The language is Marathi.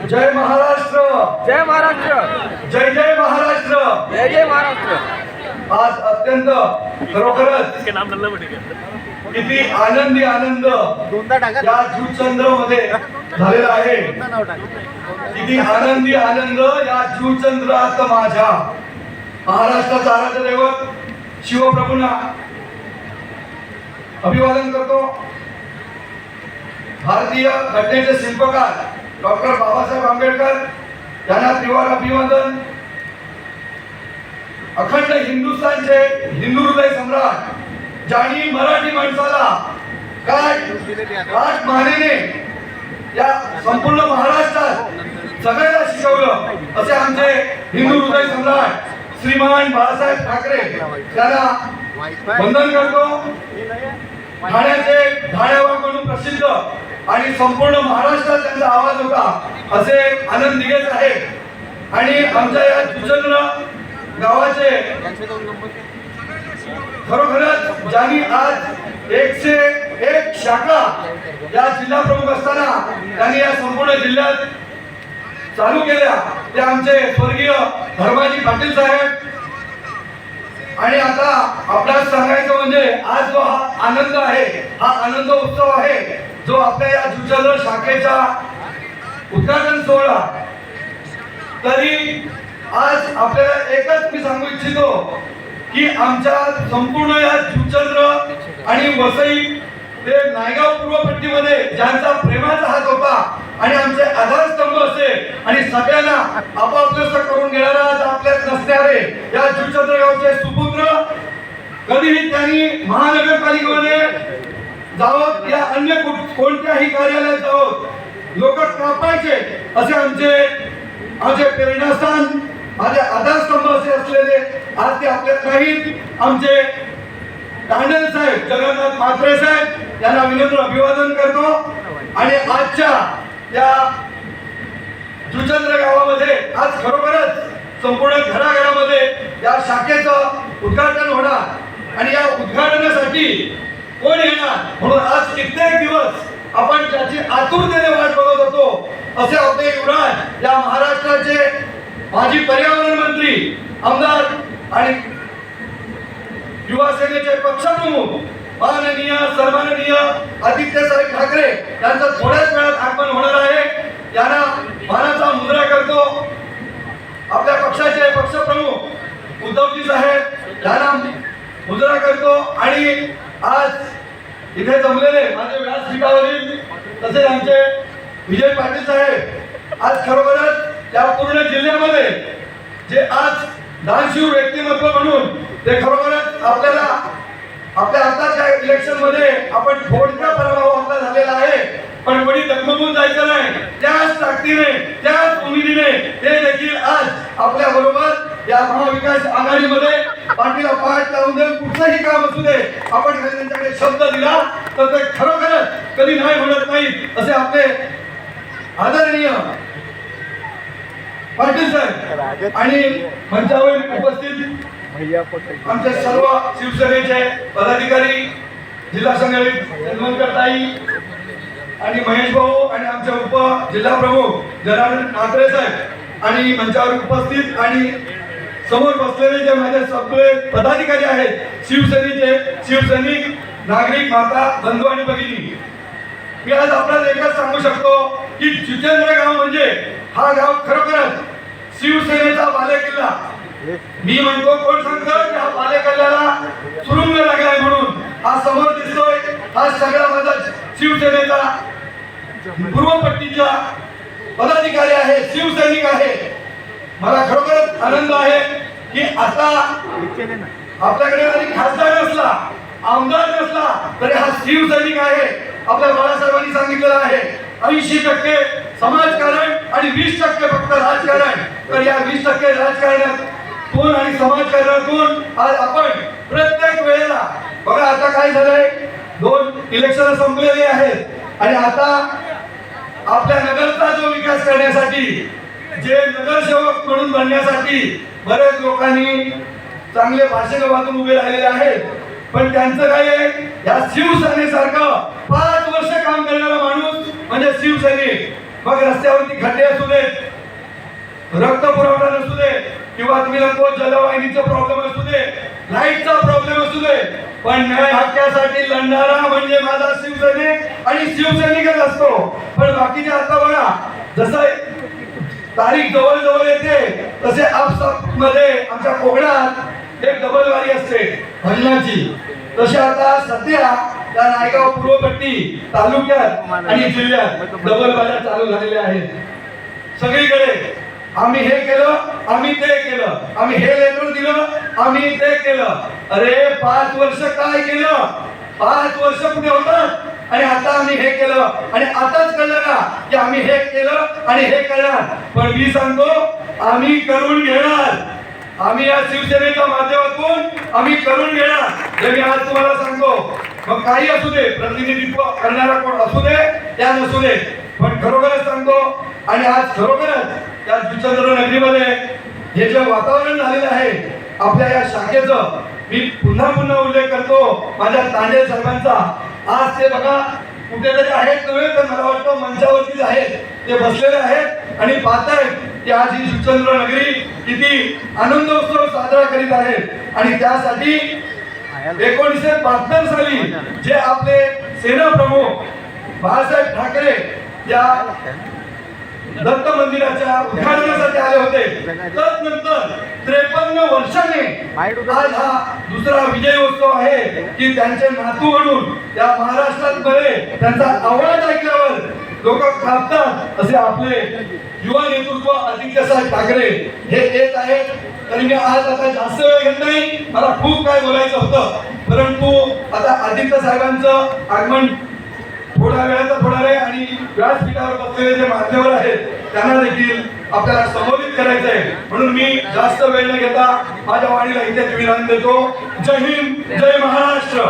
जय महाराष्ट्र, जय महाराष्ट्र, जय जय महाराष्ट्र, जय जय महाराष्ट्र। आज अत्यंत खरोखरच किती आनंदी आनंद या जुचंद्र मध्ये झालेला आहे। किती आनंदी आनंद या जुचंद्रात माझ्या महाराष्ट्राचा आराध्य दैवत शिवप्रभूंना अभिवादन करतो। भारतीय घटनेचे शिल्पकार डॉक्टर बाबासाहेब आंबेडकर यांना त्रिवार अभिवादन। अखंड हिंदुस्थानचे हिंदू हृदय सम्राट ज्यांनी मराठी माणसाला काट मानेने या संपूर्ण महाराष्ट्रात सगळ्याला शिकवलं असे आमचे हिंदू हृदय सम्राट श्रीमान बाळासाहेब ठाकरे यांना वंदन करतो। ठाण्याचे ठाण्यावर म्हणून प्रसिद्ध आणि संपूर्ण महाराष्ट्रात त्यांचा आवाज होता असे आनंद दिगेच आहे। आणि आमच्या या जुचंद्र गावाचे खरोखरच ज्यांनी आज 101 शाखा या जिल्हा प्रमुख असताना त्यांनी या संपूर्ण जिल्ह्यात चालू केल्या ते आमचे स्वर्गीय धर्माजी पाटील साहेब। आणि आता आपल्याला सांगायचं म्हणजे आज जो हा आनंद आहे, हा आनंद उत्सव आहे जो आपल्या या जुचंद्र शाखेचा उद्घाटन सोहळा, तरी आज आपल्याला एकच मी सांगू इच्छितो की आमच्या संपूर्ण या जुचंद्र आणि वसई ते नायगाव पूर्व पट्टीमध्ये ज्यांचा प्रेमाचा हात होता आणि आमचे आधारस्तंभ असे आणि सगळ्यांना आपापलं करून घेणारा आज आपल्यात नसणारे या जुचंद्र गावचे सुपुत्र, कधीही त्यांनी महानगरपालिकेमध्ये जावं या अन्य कोणत्याही कार्यालयात जावं लोक कापायचे असे आमचे प्रेरणास्थान, माझे आधारस्तंभ असे असलेले आज ते आपल्यात नाहीत। आमचे तांडल साहेब, जगन्नाथ म्हात्रे साहेब यांना विनम्र अभिवादन करतो। आणि आजच्या या जुचंद्र गावामध्ये आज खरोखरच संपूर्ण घराघरामध्ये या शाखेचं उद्घाटन होणार आणि या उद्घाटनासाठी कोण येणार म्हणून आज कित्येक दिवस आपण त्याची आतुरतेने वाट बघत होतो असे आपले युवराज या महाराष्ट्राचे माजी पर्यावरण मंत्री, आमदार आणि युवा सेनेचे पक्षप्रमुख माननीय सन्माननीय आदित्यसाहेब ठाकरे यांचं थोड्याच वेळात आगमन होणार आहे। यांना मानाचा मुद्रा करतो। आपल्या पक्षाचे पक्षप्रमुख उद्धवजी साहेब यांना मुद्रा करतो। आणि आज इथे जमलेले माझे व्यासपीठावरील तसेच आमचे विजय पाटील साहेब आज खरोखरच त्या पूर्ण जिल्ह्यामध्ये जे आज दानशूर व्यक्तिमत्व म्हणून ते खरोखरच आपल्याला आपल्या आताच्या इलेक्शन मध्ये आपण थोडक्या पराभव आपला झालेला आहे, पण कोणी दगमगून जायचं नाही। त्याच ताकदीने त्याच उमेदीने ते देखील आज आपल्या बरोबर या महाविकास आघाडीमध्ये पाठीला पाठ लावून देऊन कुठलंही काम असू दे आपण त्यांच्याकडे शब्द दिला तर ते खरोखरच कधी नाही म्हणत नाही असे आपले आदरणीय पाटील साहेब आणि मंचावर उपस्थित आमचे सर्व शिवसेनेचे पदाधिकारी, जिल्हा संघटनाताई आणि महेश भाऊ आणि आमचे उप जिल्हा प्रमुख जनार्दन ठाकरे साहेब आणि मंचावर उपस्थित आणि समोर बसलेले जे माझे सगळे पदाधिकारी आहेत, शिवसेनेचे शिवसैनिक, नागरिक, माता, बंधू आणि भगिनी, मी आज आपल्याला एकच सांगू शकतो की जुचंद्र गाव म्हणजे हा गाव खरोखरच शिवसेनेचा बालेकिल्ला। मी म्हणतो कोण सांगतं की हा बालेकिल्ल्याला सुरुंग लागलाय म्हणून हा समोर दिसतोय हा सगळा माझा शिवसेनेचा पूर्व पट्टीचा पदाधिकारी आहे, शिवसैनिक आहे। मला खरोखरच आनंद आहे की आता आपल्याकडे जरी खासदार नसला, आमदार नसला तरी हा शिवसैनिक आहे। आपल्या बाळासाहेबांनी सांगितलेलं आहे 80% समाजकारण आणि 20% फक्त राजकारण। तर या 20% राजकारणातून आणि समाजकारणातून आज आपण प्रत्येक वेळेला बघा आता काय झालंय, 2 इलेक्शन संपलेली आहेत आणि आता आपल्या नगरचा जो विकास करण्यासाठी जे नगरसेवक म्हणून बनण्यासाठी बरेच लोकांनी चांगले भाषण वाचून उभे राहिलेले आहेत। पण त्यांचं काय आहे, या शिवसेनेसारखं 5 वर्ष काम करणारा माणूस म्हणजे शिवसैनिक. मग रस्त्यावरती खड्डे असू देत, रक्त पुरवठा नसू दे, किंवा तुम्ही म्हणतो जलवाहिनीचा प्रॉब्लेम असू दे, लाईटचा प्रॉब्लेम असू दे, पण न्याय हक्कासाठी लढणारा म्हणजे माझा शिवसैनिक आणि शिवसैनिकच असतो. पण बाकीचे आता बघा, जसं तारीख जवळ जवळ येते तसे आपसामध्ये आमच्या कोकणात एक डबलवारी असते हल्ल्याची. तसे आता सध्या त्या नायगाव पूर्वपट्टी तालुक्यात आणि जिल्ह्यात डबलवाऱ्या चालू झालेल्या आहेत. सगळीकडे आम्ही हे केलं, आम्ही ते केलं, आम्ही हे लेटर दिलं, आम्ही ते केलं. अरे 5 वर्ष काय केलं? 5 वर्ष कुठे होतं? आणि आता आम्ही हे केलं आणि आताच कळलं ना की आम्ही हे केलं आणि हे करणार. पण मी सांगतो, आम्ही करून घेणार. आम्ही या शिवसेनेच्या माध्यमातून आम्ही करून घेणार, हे मी आज तुम्हाला सांगतो. मग काही असू दे, प्रतिनिधित्व करणारा कोण असू दे या नसू दे, पण खरोखरच सांगतो. आणि आज खरोखरच या जुचंद्र नगरीमध्ये हे जे वातावरण झालेलं आहे आपल्या या शाखेचं, मी पुन्हा पुन्हा उल्लेख करतो माझ्या तांडे साहेबांचा. आज ते बघा कुठेतरी आहेत नव्हे तर मला वाटतं मंचावरतीच आहेत, ते बसलेले आहेत आणि पाहतायत की आज ही जुचंद्र नगरी किती आनंदोत्सव साजरा करीत आहेत. आणि त्यासाठी 1972 साली जे आपले सेना प्रमुख बाळासाहेब ठाकरे या दत्त मंदिराच्या उद्घाटनासाठी आले होते, तदनंतर 53 वर्षांनी आज हा दुसरा विजय उत्सव आहे की त्यांचे नातू म्हणून या महाराष्ट्रात मध्ये त्यांचा आवाज ऐकल्यावर लोक कापतात. असे आपले युवा नेतृत्व आदित्यसाहेब ठाकरे हे येत आहेत. तरी मी आज आता जास्त वेळ घेत नाही, मला खूप काय बोलायचं होतं, परंतु आता आदित्य साहेबांचं आगमन थोड्या आहे आणि व्यासपीठावर बसलेले जे मान्यवर आहेत त्यांना देखील आपल्याला संबोधित करायचं आहे. म्हणून मी जास्त वेळ न घेता माझ्या वाणीला इथे विराम देतो. जय हिंद, जय महाराष्ट्र.